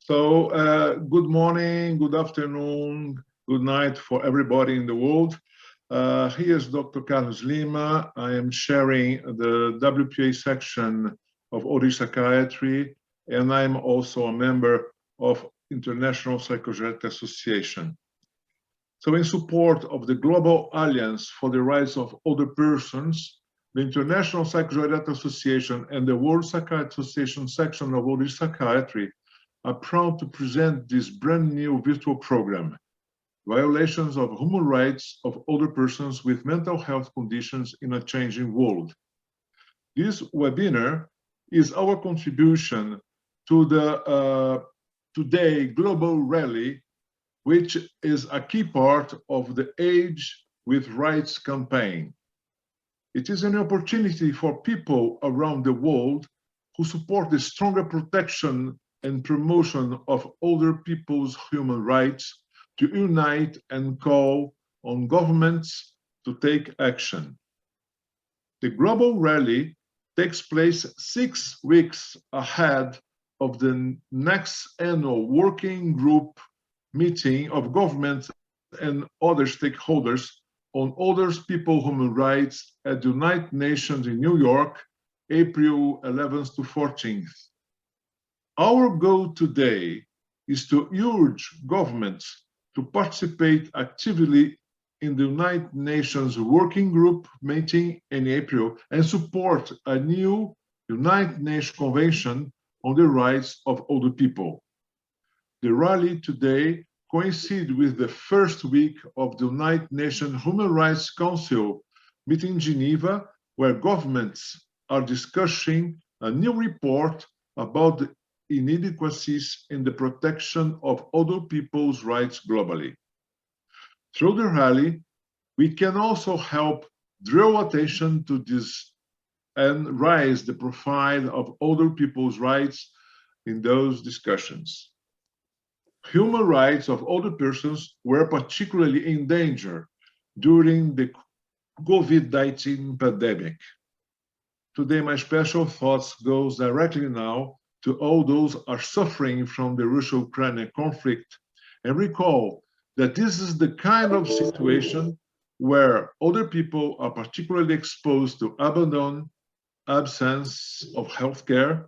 Good morning, good afternoon, good night for everybody in the world. Here's Dr. Carlos Lima. I am sharing the WPA section of Older Psychiatry, and I'm also a member of International Psychogeriatric Association. So in support of the Global Alliance for the Rights of Older Persons, the International Psychogeriatric Association and the World Psychiatric Association section of Older Psychiatry are proud to present this brand new virtual program, Violations of Human Rights of Older Persons with Mental Health Conditions in a Changing World. This webinar is our contribution to the Today Global Rally, which is a key part of the Age with Rights campaign. It is an opportunity for people around the world who support the stronger protection and promotion of older people's human rights to unite and call on governments to take action. The Global Rally takes place 6 weeks ahead of the next annual working group meeting of governments and other stakeholders on older people's human rights at the United Nations in New York, April 11th to 14th. Our goal today is to urge governments to participate actively in the United Nations Working Group meeting in April and support a new United Nations Convention on the Rights of Older People. The rally today coincides with the first week of the United Nations Human Rights Council meeting in Geneva, where governments are discussing a new report about the inadequacies in the protection of older people's rights globally. Through the rally, we can also help draw attention to this and raise the profile of older people's rights in those discussions. Human rights of older persons were particularly in danger during the COVID-19 pandemic. Today, my special thoughts goes directly now to all those who are suffering from the Russia-Ukraine conflict, and recall that this is the kind of situation where older people are particularly exposed to abandon, absence of healthcare,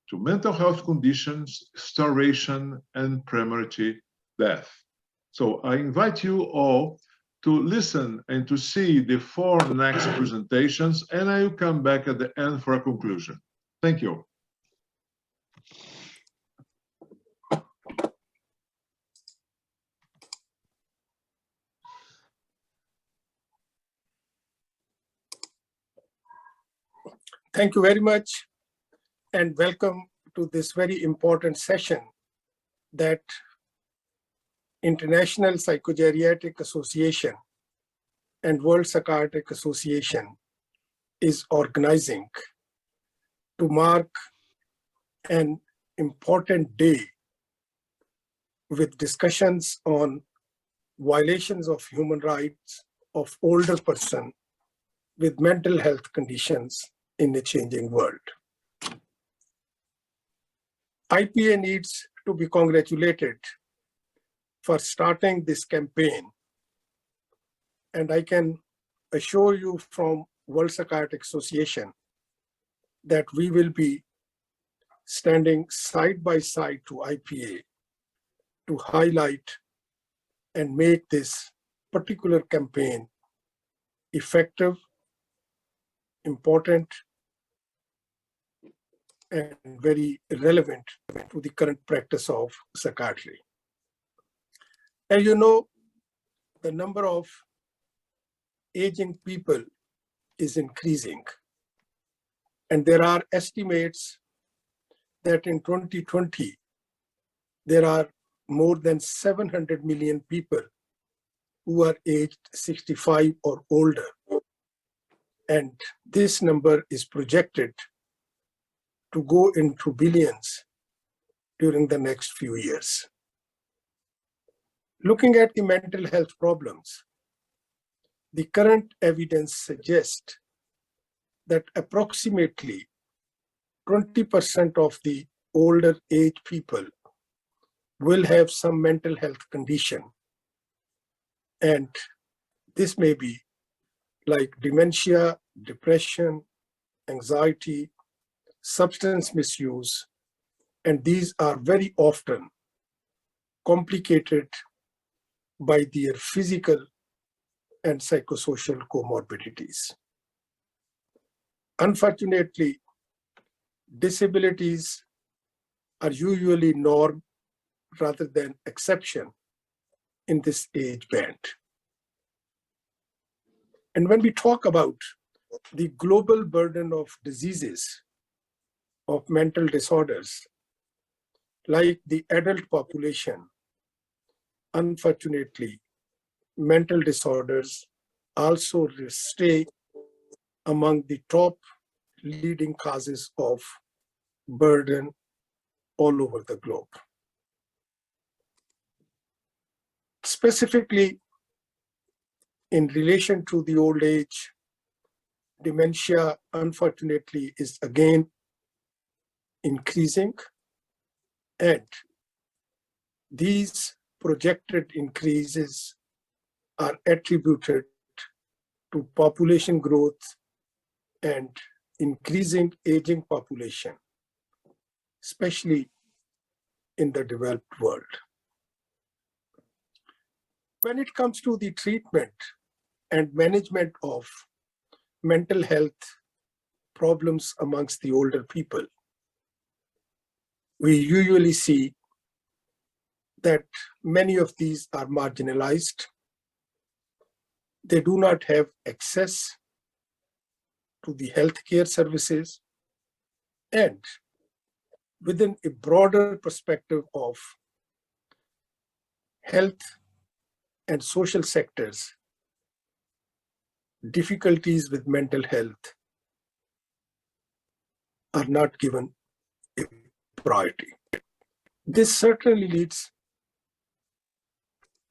to mental health conditions, starvation, and premature death. So I invite you all to listen and to see the 4 next presentations, and I will come back at the end for a conclusion. Thank you. Thank you very much, and welcome to this very important session that International Psychogeriatric Association and World Psychiatric Association is organizing to mark an important day with discussions on violations of human rights of older person with mental health conditions in a changing world. IPA needs to be congratulated for starting this campaign. And I can assure you from World Psychiatric Association that we will be standing side by side to IPA to highlight and make this particular campaign effective, important, and very relevant to the current practice of psychiatry. And you know, the number of aging people is increasing. And there are estimates that in 2020, there are more than 700 million people who are aged 65 or older. And this number is projected to go into billions during the next few years. Looking at the mental health problems, the current evidence suggests that approximately 20% of the older age people will have some mental health condition. And this may be like dementia, depression, anxiety, substance misuse, and these are very often complicated by their physical and psychosocial comorbidities. Unfortunately, disabilities are usually norm rather than exception in this age band. And when we talk about the global burden of diseases, of mental disorders, like the adult population, unfortunately, mental disorders also stay among the top leading causes of burden all over the globe. Specifically, in relation to the old age, dementia, unfortunately, is again increasing, and these projected increases are attributed to population growth and increasing aging population, especially in the developed world. When it comes to the treatment and management of mental health problems amongst the older people, we usually see that many of these are marginalized. They do not have access to the healthcare services, and within a broader perspective of health and social sectors, difficulties with mental health are not given a priority. This certainly leads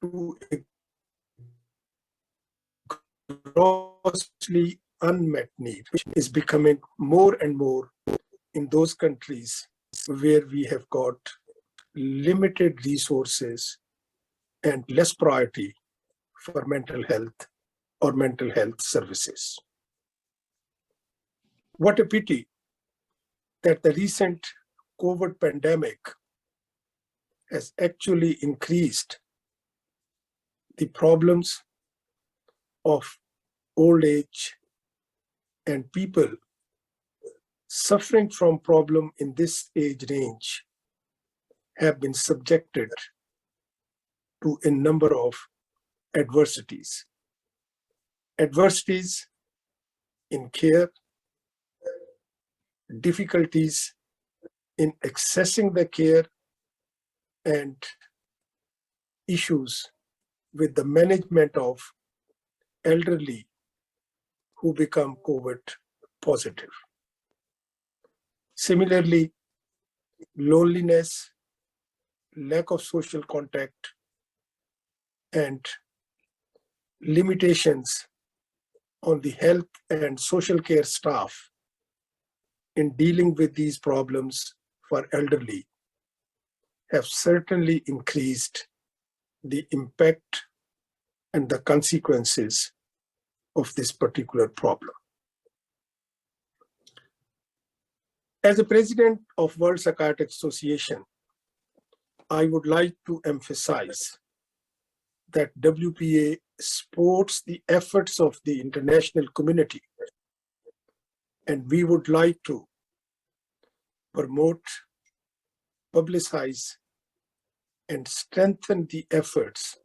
to a grossly unmet need, which is becoming more and more in those countries where we have got limited resources and less priority for mental health or mental health services. What a pity that the recent COVID pandemic has actually increased the problems of old age and people suffering from problem in this age range have been subjected to a number of adversities. Adversities in care, difficulties in accessing the care, and issues with the management of elderly who become COVID positive. Similarly, loneliness, lack of social contact, and limitations on the health and social care staff in dealing with these problems for elderly have certainly increased the impact and the consequences of this particular problem. As a president of World Psychiatric Association, I would like to emphasize that WPA supports the efforts of the international community, and we would like to promote, publicize, and strengthen the efforts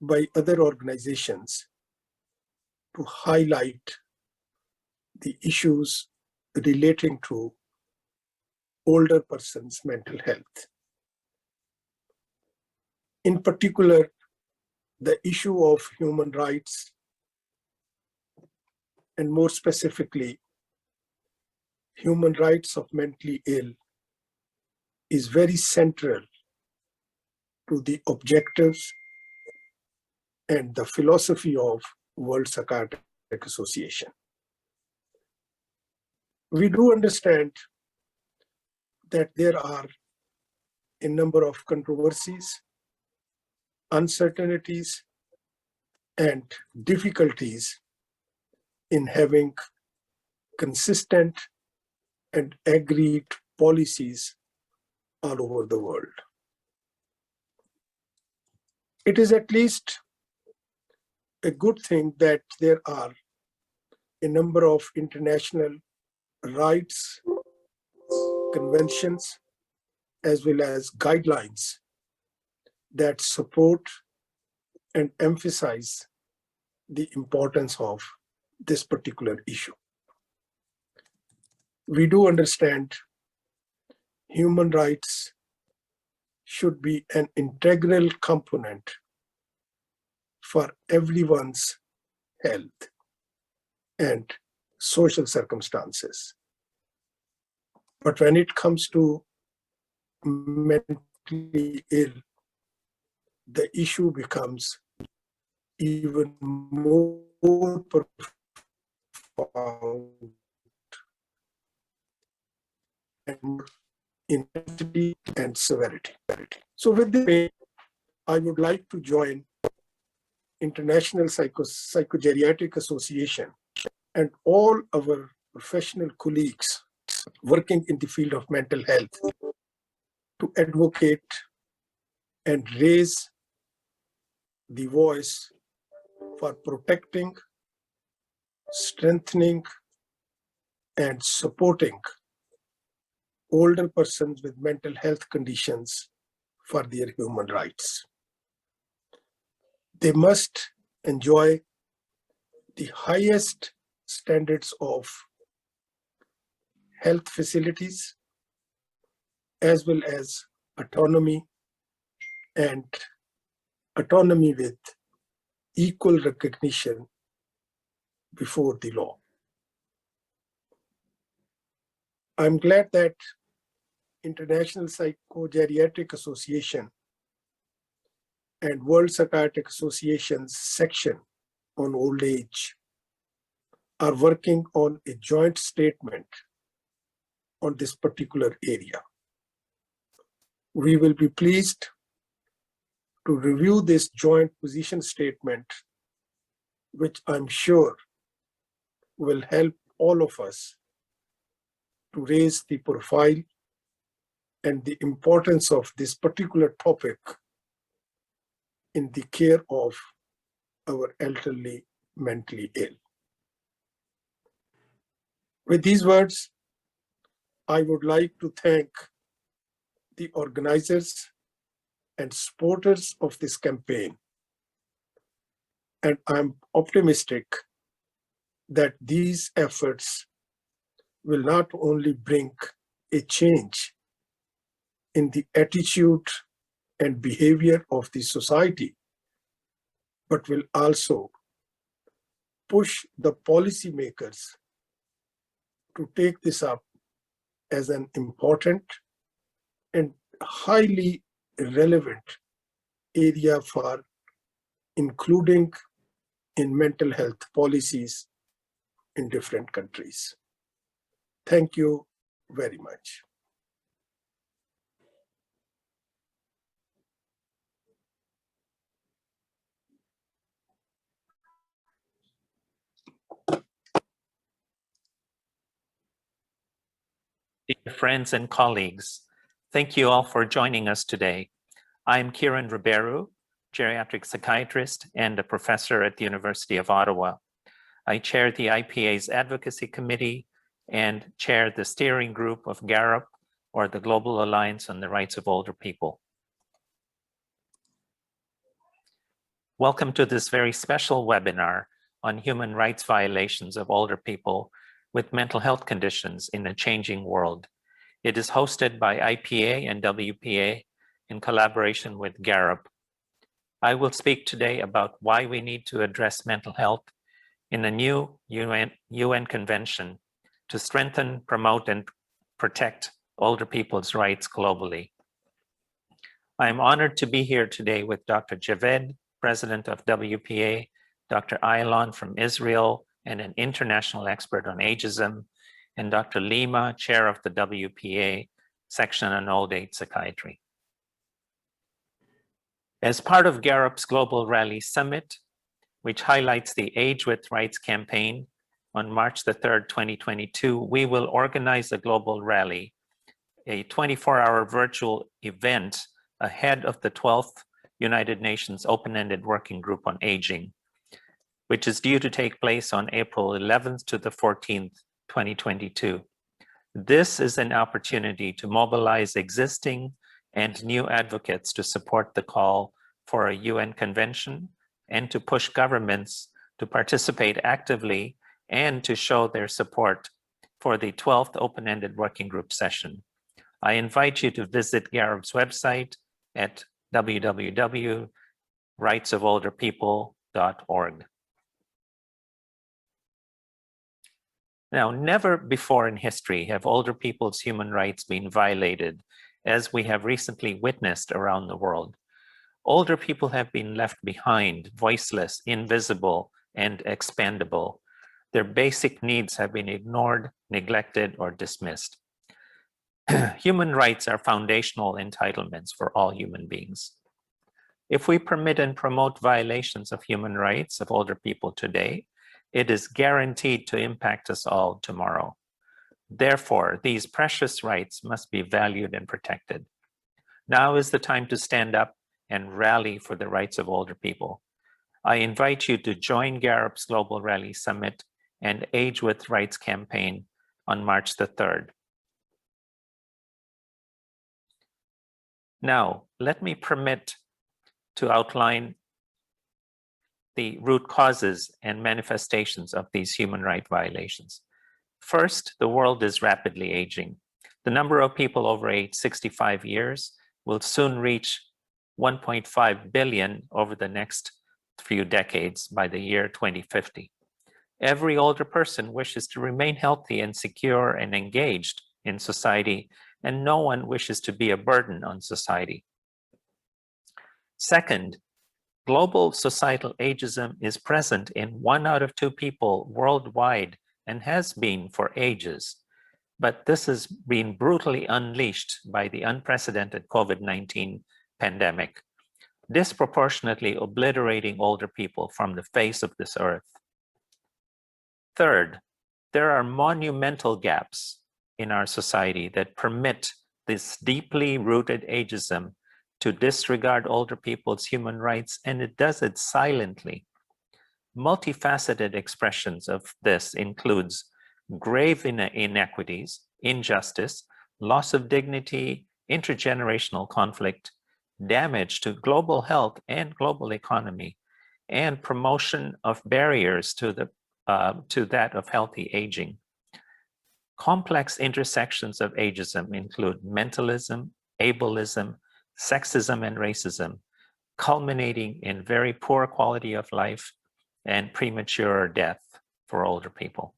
by other organizations to highlight the issues relating to older persons' mental health. In particular, the issue of human rights, and more specifically, human rights of mentally ill, is very central to the objectives and the philosophy of World Psychiatric Association. We do understand that there are a number of controversies, uncertainties, and difficulties in having consistent and agreed policies all over the world. It is at least a good thing that there are a number of international rights, conventions, as well as guidelines that support and emphasize the importance of this particular issue. We do understand human rights should be an integral component for everyone's health and social circumstances. But when it comes to mentally ill, the issue becomes even more profound and in intensity and severity. So with this, I would like to join International Psychogeriatric Association and all our professional colleagues working in the field of mental health to advocate and raise the voice for protecting, strengthening, and supporting older persons with mental health conditions for their human rights. They must enjoy the highest standards of health facilities, as well as autonomy, and autonomy with equal recognition before the law. I'm glad that International Psychogeriatric Association and World Psychiatric Association's section on old age are working on a joint statement on this particular area. We will be pleased to review this joint position statement, which I'm sure will help all of us to raise the profile and the importance of this particular topic in the care of our elderly mentally ill. With these words, I would like to thank the organizers and supporters of this campaign. And I'm optimistic that these efforts will not only bring a change in the attitude and behavior of the society, but will also push the policymakers to take this up as an important and highly relevant area for including in mental health policies in different countries. Thank you very much. Dear friends and colleagues, thank you all for joining us today. I'm Kiran Ribeiro, geriatric psychiatrist and a professor at the University of Ottawa. I chair the IPA's Advocacy Committee and chair the steering group of GARUP, or the Global Alliance on the Rights of Older People. Welcome to this very special webinar on human rights violations of older people with mental health conditions in a changing world. It is hosted by IPA and WPA in collaboration with GARUP. I will speak today about why we need to address mental health in a new UN convention to strengthen, promote, and protect older people's rights globally. I am honored to be here today with Dr. Javed, president of WPA, Dr. Aylan from Israel, and an international expert on ageism, and Dr. Lima, chair of the WPA section on old age psychiatry. As part of Garup's Global Rally Summit, which highlights the Age with Rights campaign, on March the 3rd, 2022, we will organize a global rally, a 24-hour virtual event ahead of the 12th United Nations Open-Ended Working Group on Aging, which is due to take place on April 11th to the 14th, 2022. This is an opportunity to mobilize existing and new advocates to support the call for a UN convention and to push governments to participate actively and to show their support for the 12th Open-Ended Working Group session. I invite you to visit Garup's website at www.rightsofolderpeople.org. Now, never before in history have older people's human rights been violated, as we have recently witnessed around the world. Older people have been left behind, voiceless, invisible, and expendable. Their basic needs have been ignored, neglected, or dismissed. Human rights are foundational entitlements for all human beings. If we permit and promote violations of human rights of older people today, it is guaranteed to impact us all tomorrow. Therefore, these precious rights must be valued and protected. Now is the time to stand up and rally for the rights of older people. I invite you to join Garup's Global Rally Summit and Age with Rights campaign on March the 3rd. Now, let me permit to outline the root causes and manifestations of these human rights violations. First, the world is rapidly aging. The number of people over age 65 years will soon reach 1.5 billion over the next few decades by the year 2050. Every older person wishes to remain healthy and secure and engaged in society, and no one wishes to be a burden on society. Second, global societal ageism is present in 1 out of 2 people worldwide and has been for ages. But this has been brutally unleashed by the unprecedented COVID-19 pandemic, disproportionately obliterating older people from the face of this earth. Third, there are monumental gaps in our society that permit this deeply rooted ageism to disregard older people's human rights, and it does it silently. Multifaceted expressions of this includes grave inequities, injustice, loss of dignity, intergenerational conflict, damage to global health and global economy, and promotion of barriers to that of healthy aging. Complex intersections of ageism include mentalism, ableism, sexism, and racism, culminating in very poor quality of life and premature death for older people.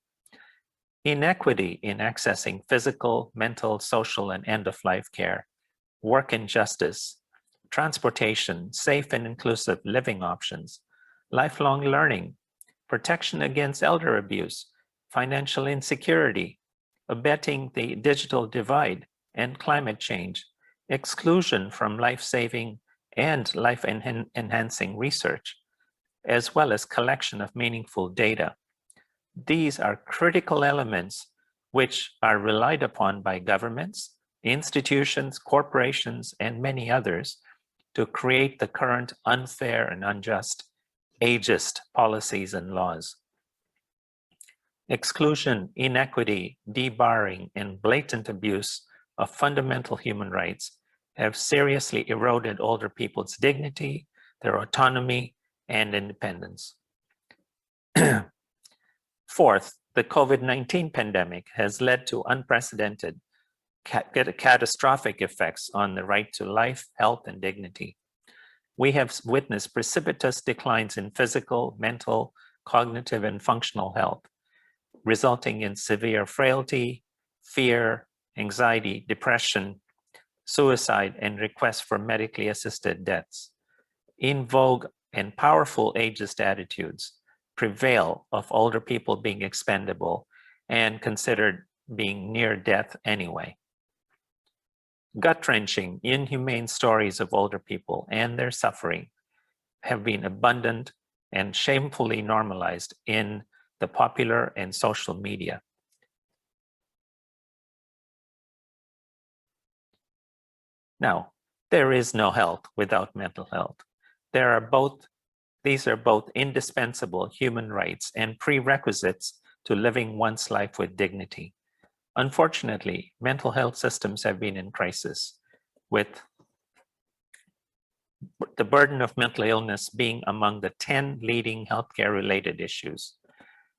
Inequity in accessing physical, mental, social, and end-of-life care, work injustice, transportation, safe and inclusive living options, lifelong learning, protection against elder abuse, financial insecurity, abetting the digital divide and climate change, exclusion from life-saving and life-enhancing research, as well as collection of meaningful data. These are critical elements which are relied upon by governments, institutions, corporations, and many others to create the current unfair and unjust ageist policies and laws. Exclusion, inequity, debarring, and blatant abuse of fundamental human rights have seriously eroded older people's dignity, their autonomy, and independence. Fourth, the COVID-19 pandemic has led to unprecedented catastrophic effects on the right to life, health, and dignity. We have witnessed precipitous declines in physical, mental, cognitive, and functional health, resulting in severe frailty, fear, anxiety, depression, suicide, and requests for medically assisted deaths. In vogue and powerful ageist attitudes prevail of older people being expendable and considered being near death anyway. Gut-wrenching, inhumane stories of older people and their suffering have been abundant and shamefully normalized in the popular and social media. Now, there is no health without mental health. These are both indispensable human rights and prerequisites to living one's life with dignity. Unfortunately, mental health systems have been in crisis, with the burden of mental illness being among the 10 leading healthcare-related issues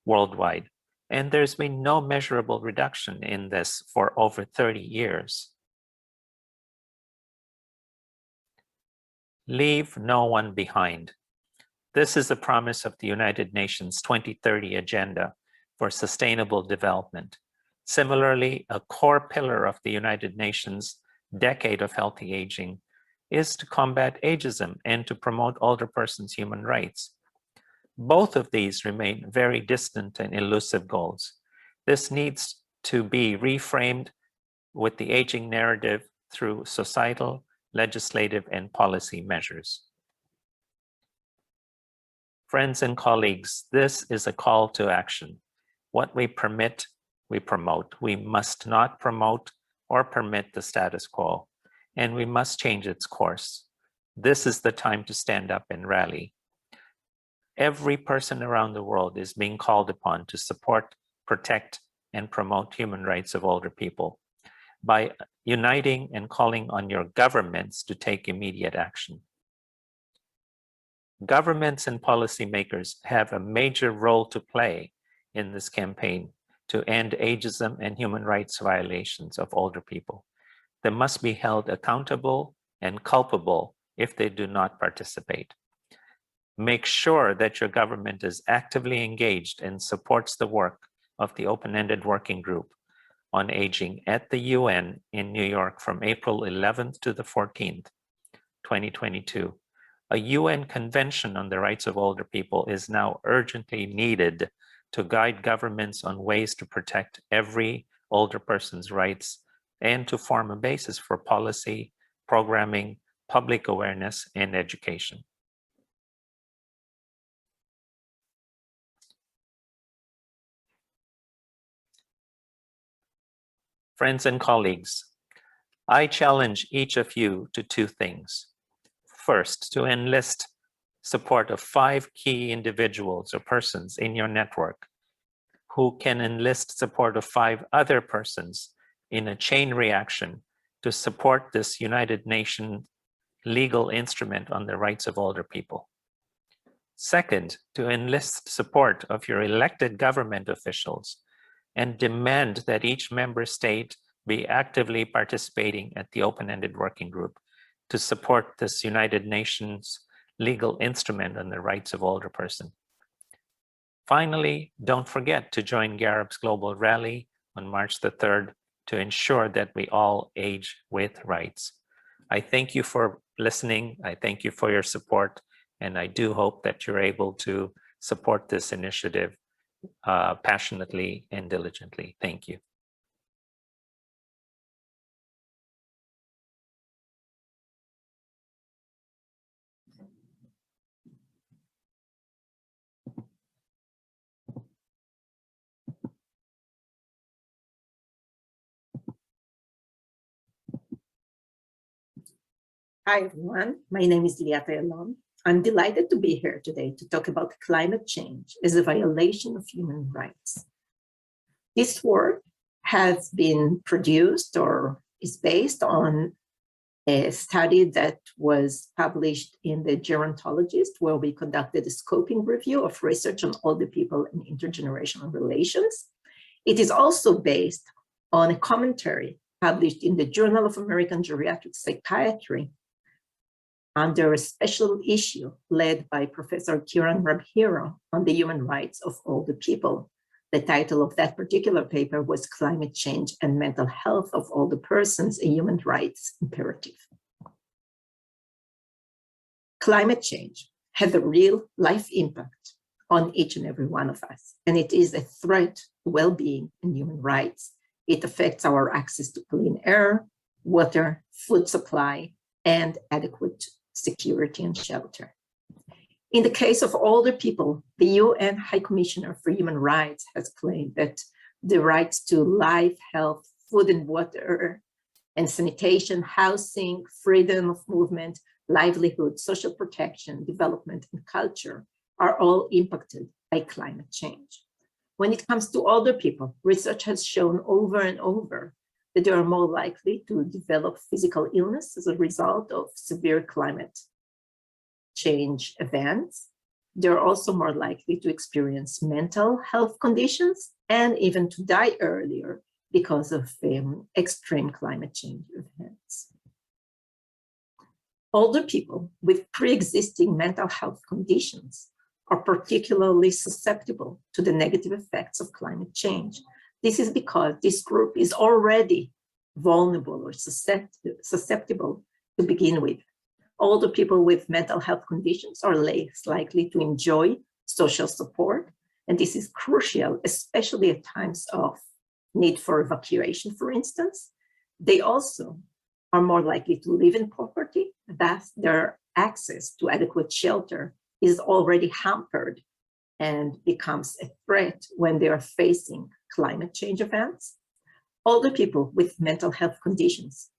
worldwide. And there's been no measurable reduction in this for over 30 years. Leave no one behind. This is the promise of the United Nations 2030 Agenda for Sustainable Development. Similarly, a core pillar of the United Nations Decade of Healthy Aging is to combat ageism and to promote older persons' human rights. Both of these remain very distant and elusive goals. This needs to be reframed with the aging narrative through societal, legislative, and policy measures. Friends and colleagues, this is a call to action. What we permit, we promote. We must not promote or permit the status quo, and we must change its course. This is the time to stand up and rally. Every person around the world is being called upon to support, protect, and promote human rights of older people by uniting and calling on your governments to take immediate action. Governments and policymakers have a major role to play in this campaign to end ageism and human rights violations of older people. They must be held accountable and culpable if they do not participate. Make sure that your government is actively engaged and supports the work of the Open-Ended Working Group on Aging at the UN in New York from April 11th to the 14th, 2022. A UN Convention on the Rights of Older People is now urgently needed to guide governments on ways to protect every older person's rights and to form a basis for policy, programming, public awareness, and education. Friends and colleagues, I challenge each of you to two things. First, to enlist support of 5 key individuals or persons in your network who can enlist support of 5 other persons in a chain reaction to support this United Nations legal instrument on the rights of older people. Second, to enlist support of your elected government officials and demand that each member state be actively participating at the Open-Ended Working Group to support this United Nations legal instrument on the rights of older person. Finally, don't forget to join Garib's Global Rally on March the 3rd to ensure that we all age with rights. I thank you for listening. I thank you for your support, and I do hope that you're able to support this initiative passionately and diligently. Thank you. Hi, everyone. My name is Liata Elon. I'm delighted to be here today to talk about climate change as a violation of human rights. This work has been produced or is based on a study that was published in the Gerontologist, where we conducted a scoping review of research on older people and intergenerational relations. It is also based on a commentary published in the Journal of American Geriatric Psychiatry under a special issue led by Professor Kiran Rabhira on the human rights of older people. The title of that particular paper was Climate Change and Mental Health of Older Persons, a Human Rights Imperative. Climate change has a real life impact on each and every one of us, and it is a threat to well-being and human rights. It affects our access to clean air, water, food supply, and adequate security and shelter. In the case of older people, the UN High Commissioner for Human Rights has claimed that the rights to life, health, food and water, and sanitation, housing, freedom of movement, livelihood, social protection, development, and culture are all impacted by climate change. When it comes to older people, research has shown over and over that they are more likely to develop physical illness as a result of severe climate change events. They're also more likely to experience mental health conditions and even to die earlier because of extreme climate change events. Older people with pre-existing mental health conditions are particularly susceptible to the negative effects of climate change. This is because this group is already vulnerable or susceptible to begin with. Older people with mental health conditions are less likely to enjoy social support, and this is crucial, especially at times of need for evacuation, for instance. They also are more likely to live in poverty, thus their access to adequate shelter is already hampered and becomes a threat when they are facing climate change events. Older people with mental health conditions,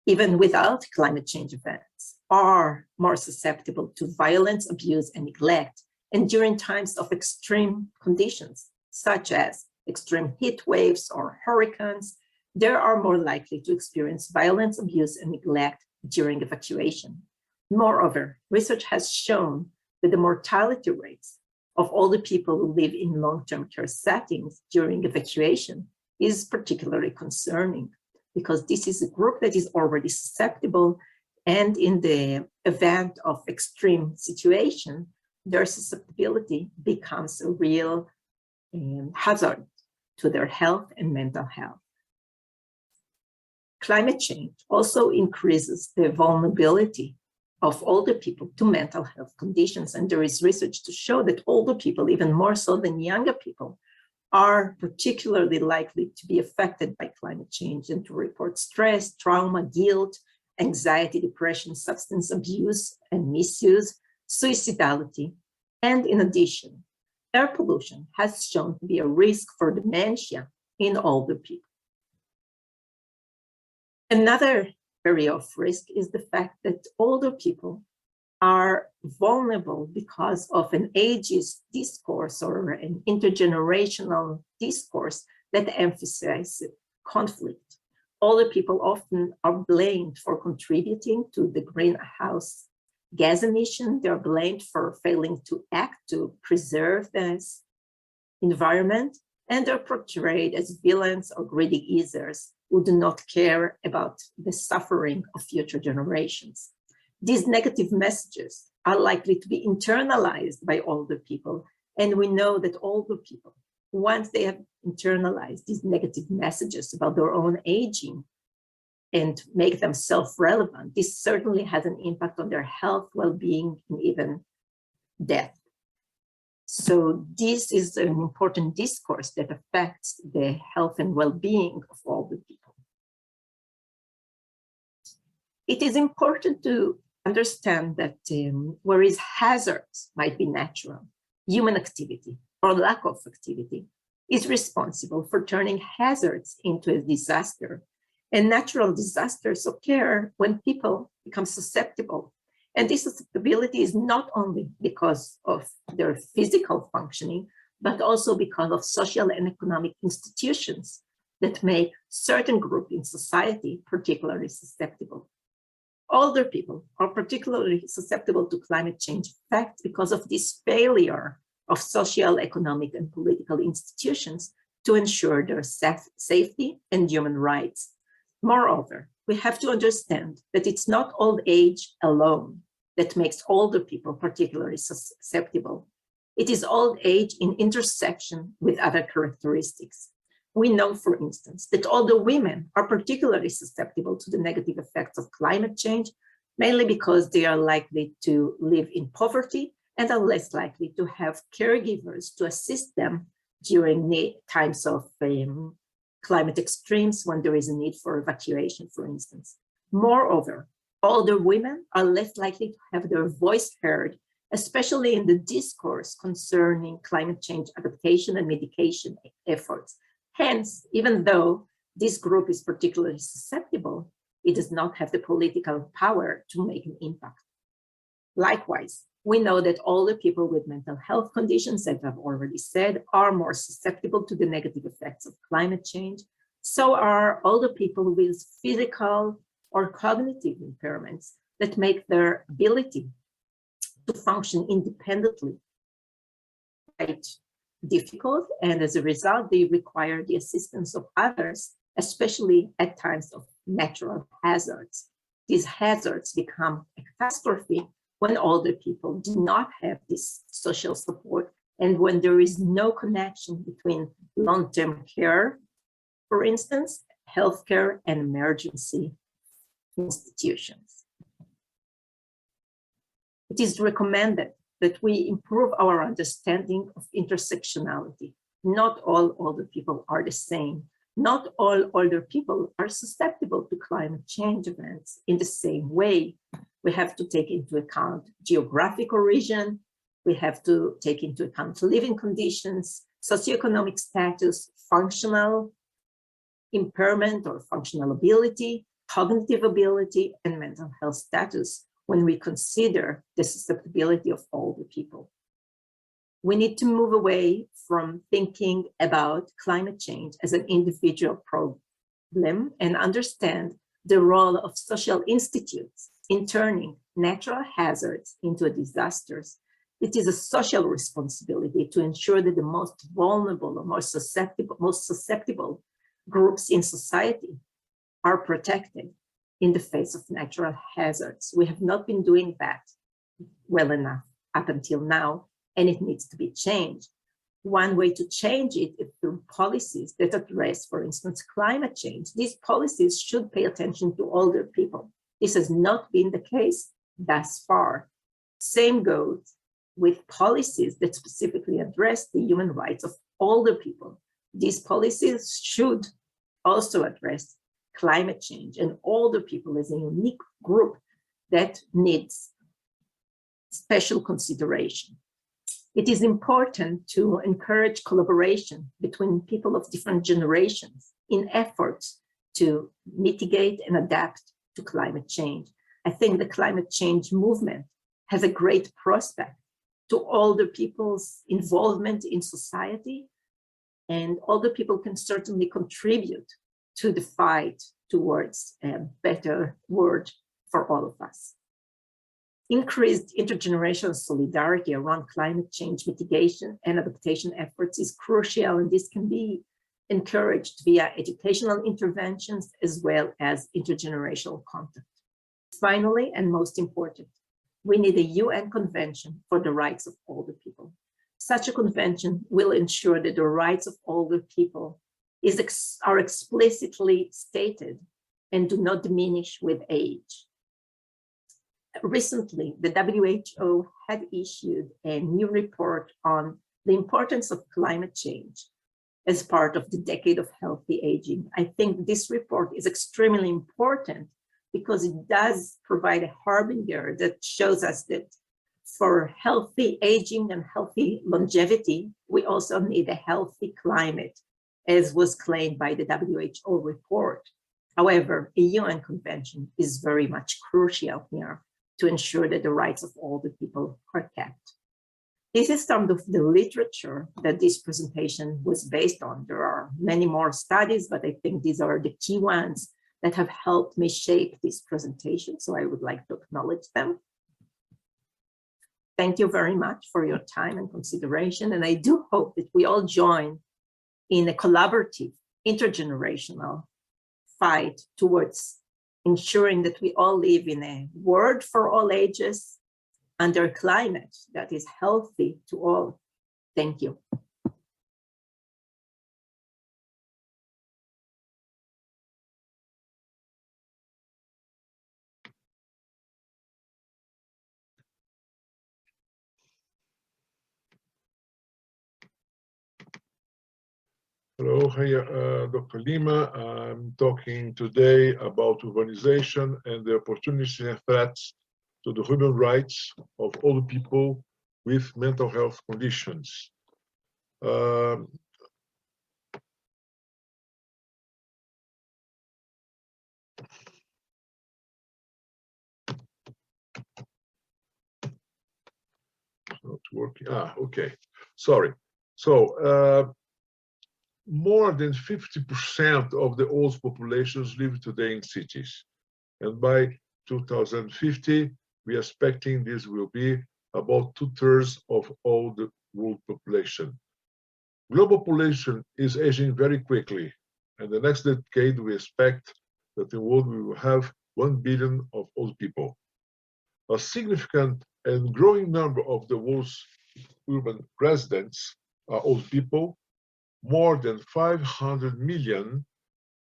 even without climate change events, are more susceptible to violence, abuse, and neglect. And during times of extreme conditions, such as extreme heat waves or hurricanes, they are more likely to experience violence, abuse, and neglect during evacuation. Moreover, research has shown that the mortality rates of older people who live in long-term care settings during evacuation is particularly concerning, because this is a group that is already susceptible, and in the event of extreme situation, their susceptibility becomes a real hazard to their health and mental health. Climate change also increases the vulnerability of older people to mental health conditions, and there is research to show that older people, even more so than younger people, are particularly likely to be affected by climate change and to report stress, trauma, guilt, anxiety, depression, substance abuse and misuse, suicidality, and in addition, air pollution has shown to be a risk for dementia in older people. Another area of risk is the fact that older people are vulnerable because of an ageist discourse or an intergenerational discourse that emphasizes conflict. Older people often are blamed for contributing to the greenhouse gas emission. They're blamed for failing to act to preserve this environment, and they're portrayed as villains or greedy easers who do not care about the suffering of future generations. These negative messages are likely to be internalized by older people, and we know that older people, once they have internalized these negative messages about their own aging and make them self-relevant, this certainly has an impact on their health, well-being, and even death. So this is an important discourse that affects the health and well-being of older people. It is important to understand that whereas hazards might be natural, human activity or lack of activity is responsible for turning hazards into a disaster. And natural disasters occur when people become susceptible. And this susceptibility is not only because of their physical functioning, but also because of social and economic institutions that make certain groups in society particularly susceptible. Older people are particularly susceptible to climate change effects because of this failure of social, economic, and political institutions to ensure their safety and human rights. Moreover, we have to understand that it's not old age alone that makes older people particularly susceptible. It is old age in intersection with other characteristics. We know, for instance, that older women are particularly susceptible to the negative effects of climate change, mainly because they are likely to live in poverty and are less likely to have caregivers to assist them during times of climate extremes when there is a need for evacuation, for instance. Moreover, older women are less likely to have their voice heard, especially in the discourse concerning climate change adaptation and mitigation efforts. Hence, even though this group is particularly susceptible, it does not have the political power to make an impact. Likewise, we know that older people with mental health conditions, as I've already said, are more susceptible to the negative effects of climate change. So are older people with physical or cognitive impairments that make their ability to function independently quite difficult, and as a result, they require the assistance of others, especially at times of natural hazards. These hazards become a catastrophe when older people do not have this social support and when there is no connection between long-term care, for instance, healthcare and emergency institutions. It is recommended that we improve our understanding of intersectionality. Not all older people are the same. Not all older people are susceptible to climate change events in the same way. We have to take into account geographic origin. We have to take into account living conditions, socioeconomic status, functional impairment or functional ability, cognitive ability, and mental health status when we consider the susceptibility of older people. We need to move away from thinking about climate change as an individual problem and understand the role of social institutes in turning natural hazards into disasters. It is a social responsibility to ensure that the most vulnerable or most susceptible groups in society are protected in the face of natural hazards. We have not been doing that well enough up until now, and it needs to be changed. One way to change it is through policies that address, for instance, climate change. These policies should pay attention to older people. This has not been the case thus far. Same goes with policies that specifically address the human rights of older people. These policies should also address climate change and older people as a unique group that needs special consideration. It is important to encourage collaboration between people of different generations in efforts to mitigate and adapt to climate change. I think the climate change movement has a great prospect to older people's involvement in society, and older people can certainly contribute to the fight towards a better world for all of us. Increased intergenerational solidarity around climate change mitigation and adaptation efforts is crucial, and this can be encouraged via educational interventions as well as intergenerational contact. Finally, and most important, we need a UN Convention for the rights of older people. Such a convention will ensure that the rights of older people are explicitly stated and do not diminish with age. Recently, the WHO had issued a new report on the importance of climate change as part of the Decade of Healthy Aging. I think this report is extremely important because it does provide a harbinger that shows us that for healthy aging and healthy longevity, we also need a healthy climate, as was claimed by the WHO report. However, a UN convention is very much crucial here to ensure that the rights of older people are kept. This is some of the literature that this presentation was based on. There are many more studies, but I think these are the key ones that have helped me shape this presentation, so I would like to acknowledge them. Thank you very much for your time and consideration, and I do hope that we all join in a collaborative, intergenerational fight towards ensuring that we all live in a world for all ages under a climate that is healthy to all. Thank you. Hello, here, Dr. Lima. I'm talking today about urbanization and the opportunities and threats to the human rights of all people with mental health conditions. Not working. Okay. Sorry. So, more than 50% of the old populations live today in cities. And by 2050, we are expecting this will be about 2/3 of all the world population. Global population is aging very quickly. And the next decade, we expect that the world will have 1 billion of old people. A significant and growing number of the world's urban residents are old people, more than 500 million.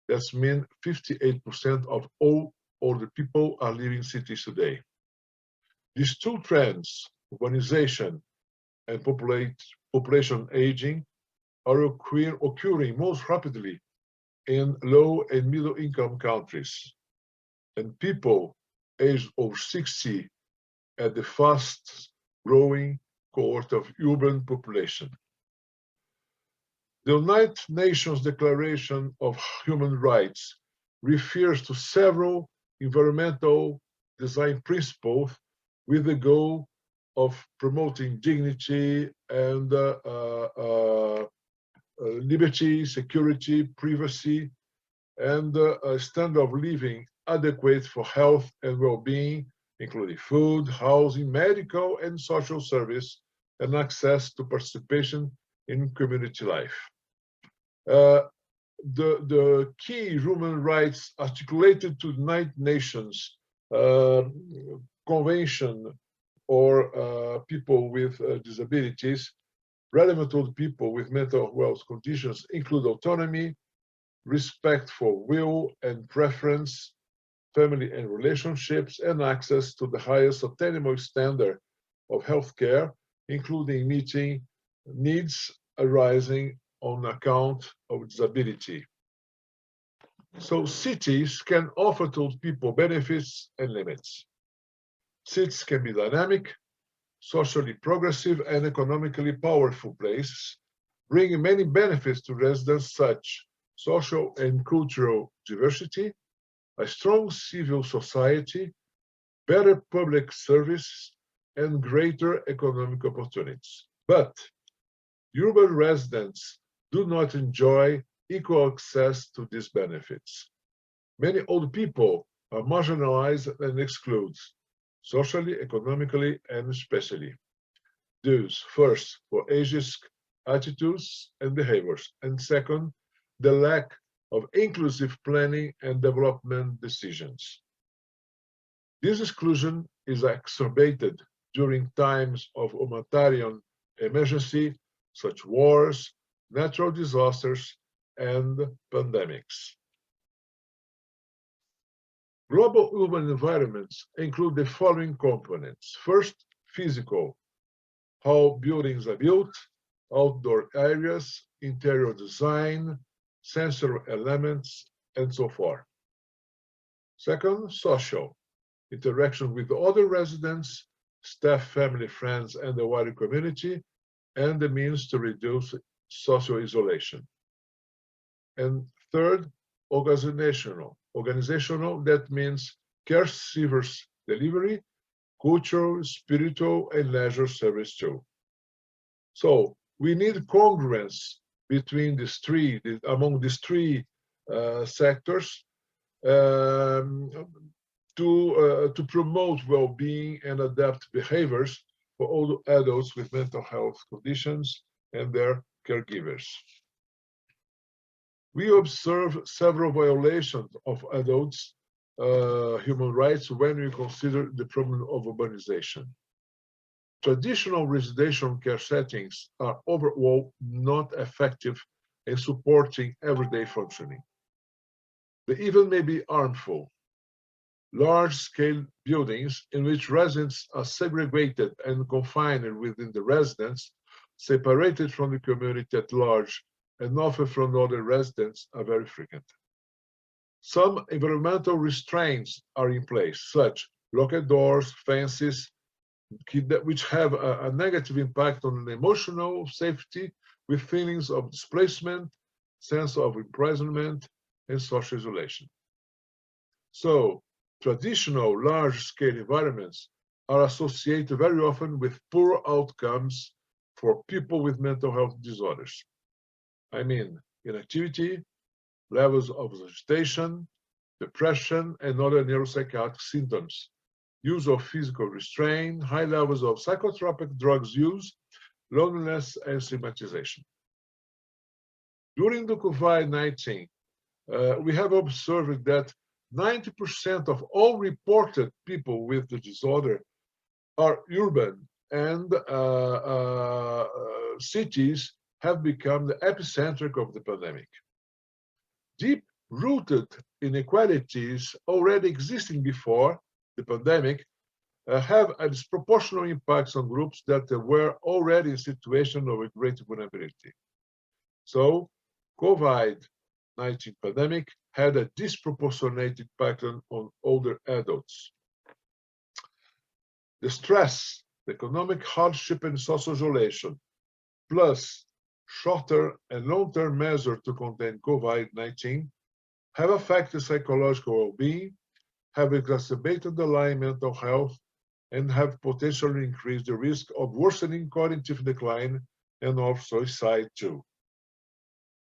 That means 58% of all older people are living in cities today. These two trends, urbanization and population aging, are occurring most rapidly in low and middle income countries, and people aged over 60 at the fastest growing cohort of urban population. The United Nations Declaration of Human Rights refers to several environmental design principles with the goal of promoting dignity and liberty, security, privacy, and a standard of living adequate for health and well-being, including food, housing, medical and social service, and access to participation in community life. The key human rights articulated to the United Nations Convention or people with disabilities, relevant to people with mental health conditions include autonomy, respect for will and preference, family and relationships, and access to the highest attainable standard of healthcare, including meeting needs arising on account of disability. So cities can offer to people benefits and limits. Cities can be dynamic, socially progressive, and economically powerful places, bringing many benefits to residents such social and cultural diversity, a strong civil society, better public service, and greater economic opportunities. But urban residents do not enjoy equal access to these benefits. Many old people are marginalized and excluded, socially, economically, and spatially. Thus, first, for ageist attitudes and behaviors, and second, the lack of inclusive planning and development decisions. This exclusion is exacerbated during times of humanitarian emergency, such wars, natural disasters, and pandemics. Global urban environments include the following components. First, physical, how buildings are built, outdoor areas, interior design, sensory elements, and so forth. Second, social, interaction with other residents, staff, family, friends, and the wider community, and the means to reduce social isolation. And third, organizational. Organizational, that means caregivers delivery, cultural, spiritual, and leisure service too. So we need congruence between these three, among these three sectors to promote well-being and adapt behaviors for all adults with mental health conditions and their caregivers. We observe several violations of adults' human rights when we consider the problem of urbanization. Traditional residential care settings are overall not effective in supporting everyday functioning. They even may be harmful. Large-scale buildings in which residents are segregated and confined within the residence, separated from the community at large and often from other residents are very frequent. Some environmental restraints are in place, such locked doors, fences, which have a negative impact on emotional safety with feelings of displacement, sense of imprisonment, and social isolation. So, traditional large-scale environments are associated very often with poor outcomes for people with mental health disorders. I mean, inactivity, levels of agitation, depression, and other neuropsychiatric symptoms, use of physical restraint, high levels of psychotropic drugs use, loneliness, and stigmatization. During the COVID-19, we have observed that 90% of all reported people with the disorder are urban, and cities have become the epicenter of the pandemic. Deep-rooted inequalities already existing before the pandemic have a disproportionate impacts on groups that were already in a situation of a great vulnerability. So, COVID-19 pandemic had a disproportionate impact on older adults. The stress, the economic hardship and social isolation, plus shorter and long-term measures to contain COVID-19 have affected psychological well-being, have exacerbated the line mental health, and have potentially increased the risk of worsening cognitive decline and of suicide too.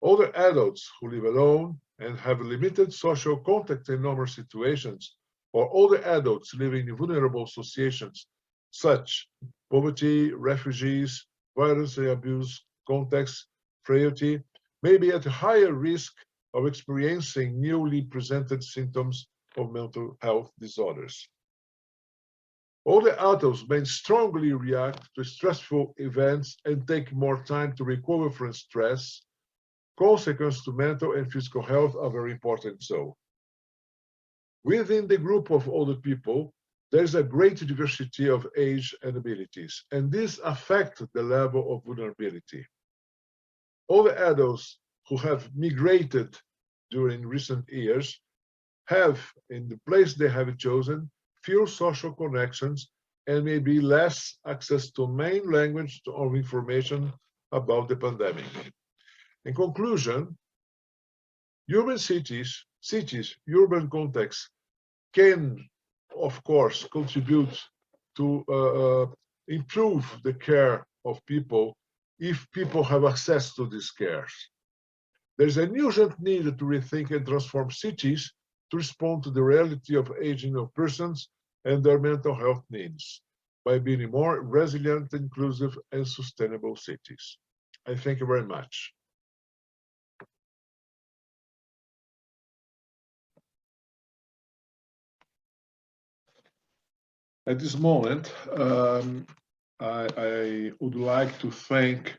Older adults who live alone and have limited social contact in normal situations, or older adults living in vulnerable associations such poverty, refugees, violence and abuse contexts, frailty, may be at higher risk of experiencing newly presented symptoms of mental health disorders. Older adults may strongly react to stressful events and take more time to recover from stress. Consequences to mental and physical health are very important so. Within the group of older people, there is a great diversity of age and abilities, and this affects the level of vulnerability. Older adults who have migrated during recent years have, in the place they have chosen, fewer social connections and maybe less access to main language of information about the pandemic. In conclusion, urban cities, urban contexts can, of course, contribute to improve the care of people if people have access to these cares. There's an urgent need to rethink and transform cities to respond to the reality of aging of persons and their mental health needs by being more resilient, inclusive, and sustainable cities. I thank you very much. At this moment, I would like to thank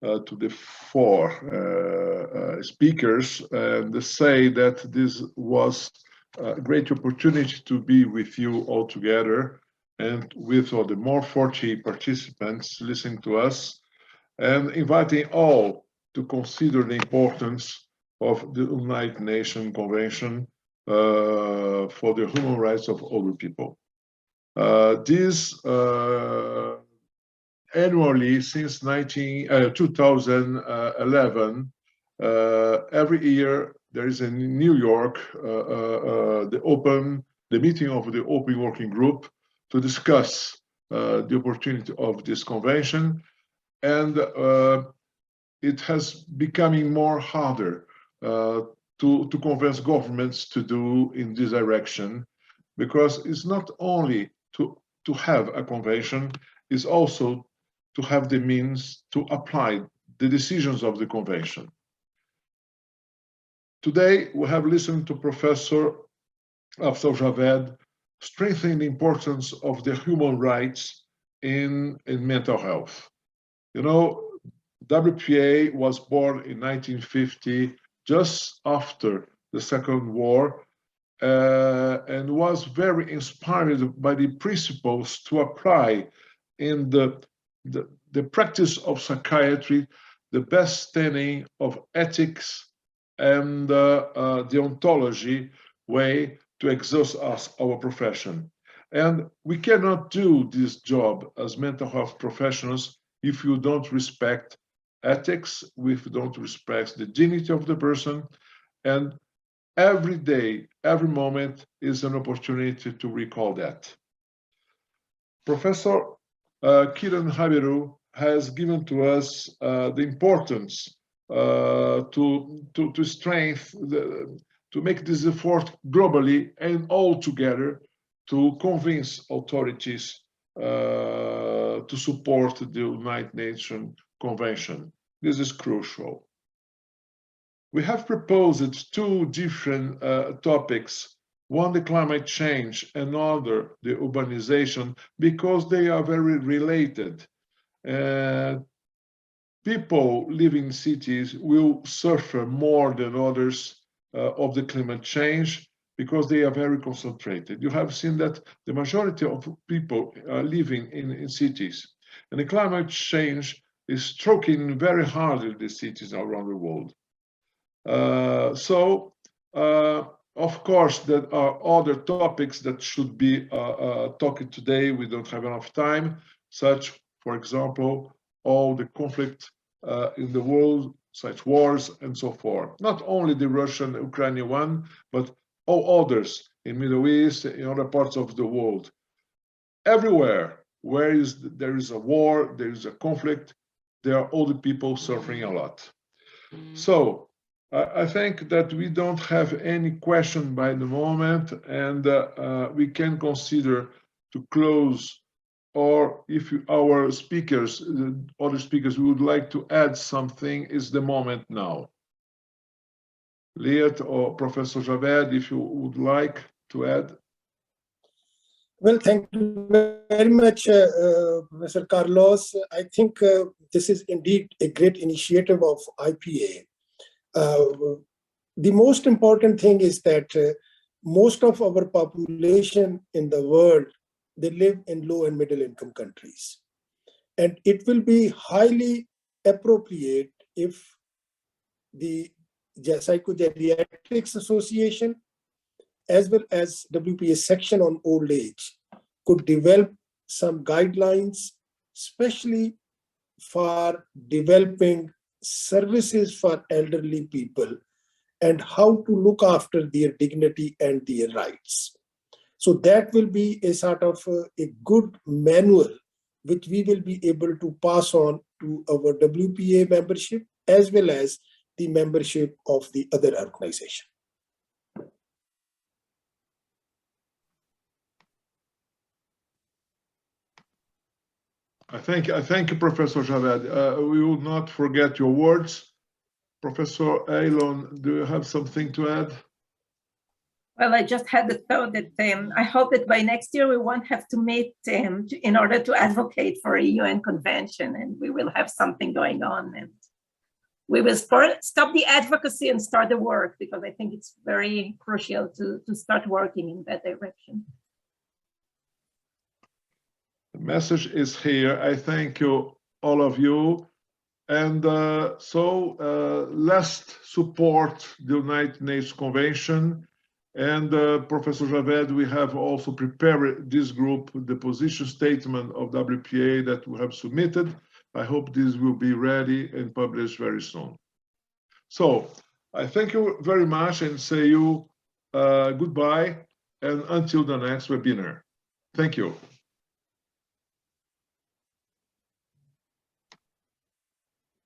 to the four speakers and say that this was a great opportunity to be with you all together and with all the more 40 participants listening to us, and inviting all to consider the importance of the United Nations Convention for the Human Rights of Older People. This annually since 2011, every year there is in New York the meeting of the Open Working Group to discuss the opportunity of this convention, and it has becoming more harder to convince governments to do in this direction, because it's not only to have a convention, it's also to have the means to apply the decisions of the convention. Today, we have listened to Professor Afzal Javed strengthening the importance of the human rights in mental health. You know, WPA was born in 1950, just after the Second War, and was very inspired by the principles to apply in the practice of psychiatry the best standing of ethics and deontology way to exhaust our profession. And we cannot do this job as mental health professionals if you don't respect ethics, if you don't respect the dignity of the person. And every day, every moment is an opportunity to recall that. Professor Kiran Habiru has given to us the importance to strengthen, to make this effort globally and all together to convince authorities to support the United Nations Convention. This is crucial. We have proposed two different topics, one the climate change, another the urbanization, because they are very related. People living in cities will suffer more than others of the climate change because they are very concentrated. You have seen that the majority of people are living in cities, and the climate change is striking very hard in the cities around the world. Of course, there are other topics that should be talked today. We don't have enough time, such, for example, all the conflict in the world, such wars and so forth. Not only the Russian-Ukrainian one, but all others in Middle East, in other parts of the world. Everywhere where there is a war, there is a conflict, there are all the people suffering a lot. So I think that we don't have any question by the moment, and we can consider to close, or if our speakers, other speakers would like to add something, is the moment now. Liat or Professor Javed, if you would like to add. Well, thank you very much, Professor Carlos. I think this is indeed a great initiative of IPA. The most important thing is that most of our population in the world, they live in low and middle income countries. And it will be highly appropriate if the Psychogeriatrics Association, as well as WPA section on old age, could develop some guidelines, especially for developing services for elderly people and how to look after their dignity and their rights. So that will be a sort of a good manual which we will be able to pass on to our WPA membership as well as the membership of the other organization. I thank you, Professor Javed. We will not forget your words. Professor Aylon, do you have something to add? Well, I just had the thought that I hope that by next year we won't have to meet in order to advocate for a UN convention, and we will have something going on, and we will stop the advocacy and start the work, because I think it's very crucial to start working in that direction. The message is here. I thank you, all of you. And let's support the United Nations Convention. And Professor Javed, we have also prepared this group, the position statement of WPA that we have submitted. I hope this will be ready and published very soon. So I thank you very much and say you goodbye and until the next webinar. Thank you.